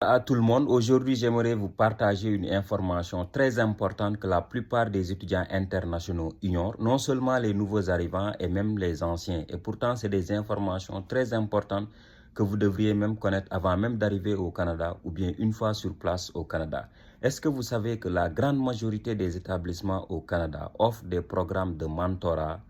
À tout le monde, aujourd'hui j'aimerais vous partager une information très importante que la plupart des étudiants internationaux ignorent, non seulement les nouveaux arrivants et même les anciens. Et pourtant, c'est des informations très importantes que vous devriez même connaître avant même d'arriver au Canada ou bien une fois sur place au Canada. Est-ce que vous savez que la grande majorité des établissements au Canada offrent des programmes de mentorat,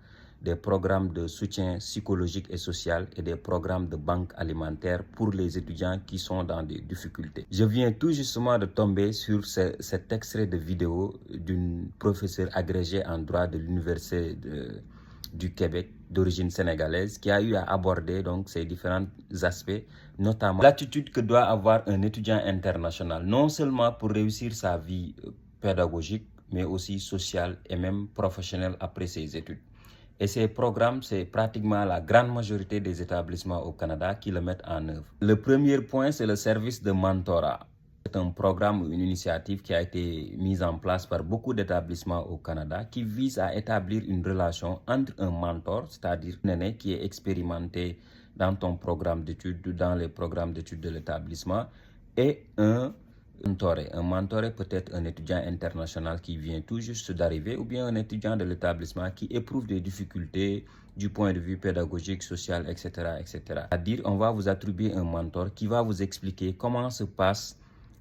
des programmes de soutien psychologique et social et des programmes de banque alimentaire pour les étudiants qui sont dans des difficultés. Je viens tout justement de tomber sur cet extrait de vidéo d'une professeure agrégée en droit de l'Université du Québec d'origine sénégalaise qui a eu à aborder donc ces différents aspects, notamment l'attitude que doit avoir un étudiant international, non seulement pour réussir sa vie pédagogique, mais aussi sociale et même professionnelle après ses études. Et ces programmes, c'est pratiquement la grande majorité des établissements au Canada qui le mettent en œuvre. Le premier point, c'est le service de mentorat. C'est un programme ou une initiative qui a été mise en place par beaucoup d'établissements au Canada qui vise à établir une relation entre un mentor, c'est-à-dire un aîné qui est expérimenté dans ton programme d'études, dans les programmes d'études de l'établissement, et un mentoré. Un mentoré peut être un étudiant international qui vient tout juste d'arriver ou bien un étudiant de l'établissement qui éprouve des difficultés du point de vue pédagogique, social, etc. etc. C'est-à-dire, on va vous attribuer un mentor qui va vous expliquer comment se passent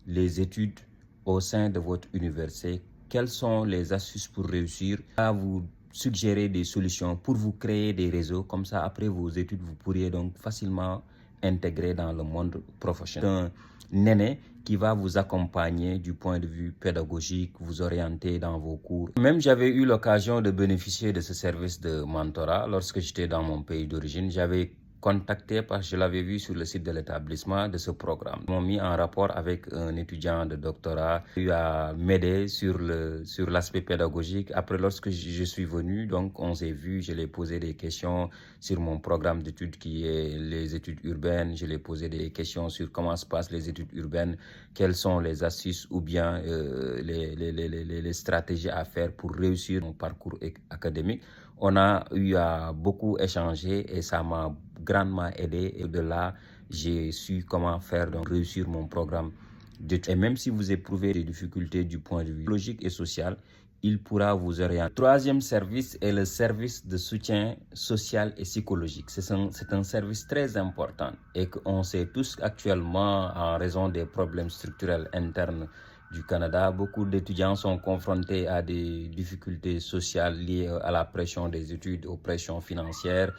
les études au sein de votre université, quelles sont les astuces pour réussir, à vous suggérer des solutions pour vous créer des réseaux. Comme ça, après vos études, vous pourriez donc facilement intégrer dans le monde professionnel. Un aîné qui va vous accompagner du point de vue pédagogique, vous orienter dans vos cours. Même j'avais eu l'occasion de bénéficier de ce service de mentorat lorsque j'étais dans mon pays d'origine. J'avais contacté parce que je l'avais vu sur le site de l'établissement de ce programme. Ils m'ont mis en rapport avec un étudiant de doctorat qui a m'aider sur l'aspect pédagogique. Après, lorsque je suis venu, donc on s'est vu, je lui ai posé des questions sur mon programme d'études qui est les études urbaines. Je lui ai posé des questions sur comment se passent les études urbaines, quelles sont les astuces ou bien les stratégies à faire pour réussir mon parcours académique. On a eu à beaucoup échanger et ça m'a grandement aidé. Et de là, j'ai su comment faire donc réussir mon programme d'études. Et même si vous éprouvez des difficultés du point de vue logique et social, il pourra vous orienter. Le troisième service est le service de soutien social et psychologique. C'est un service très important et qu'on sait tous actuellement en raison des problèmes structurels internes du Canada, beaucoup d'étudiants sont confrontés à des difficultés sociales liées à la pression des études, aux pressions financières,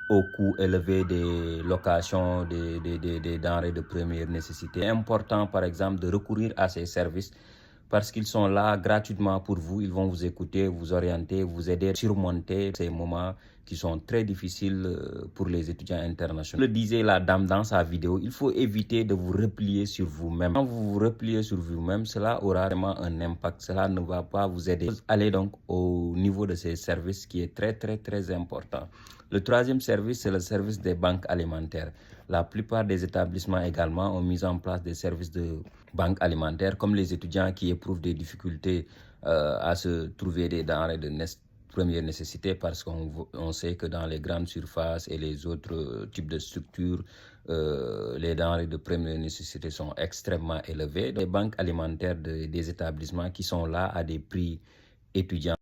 au coût élevé des locations, des denrées de première nécessité. C'est important, par exemple, de recourir à ces services parce qu'ils sont là gratuitement pour vous. Ils vont vous écouter, vous orienter, vous aider à surmonter ces moments qui sont très difficiles pour les étudiants internationaux. Comme le disait la dame dans sa vidéo, il faut éviter de vous replier sur vous-même. Quand vous vous repliez sur vous-même, cela aura vraiment un impact. Cela ne va pas vous aider. Allez donc au niveau de ces services qui est très important. Le troisième service, c'est le service des banques alimentaires. La plupart des établissements également ont mis en place des services de banques alimentaires, comme les étudiants qui éprouvent des difficultés à se trouver des denrées de première nécessité, parce qu'on sait que dans les grandes surfaces et les autres types de structures, les denrées de première nécessité sont extrêmement élevées. Les banques alimentaires des établissements qui sont là à des prix étudiants.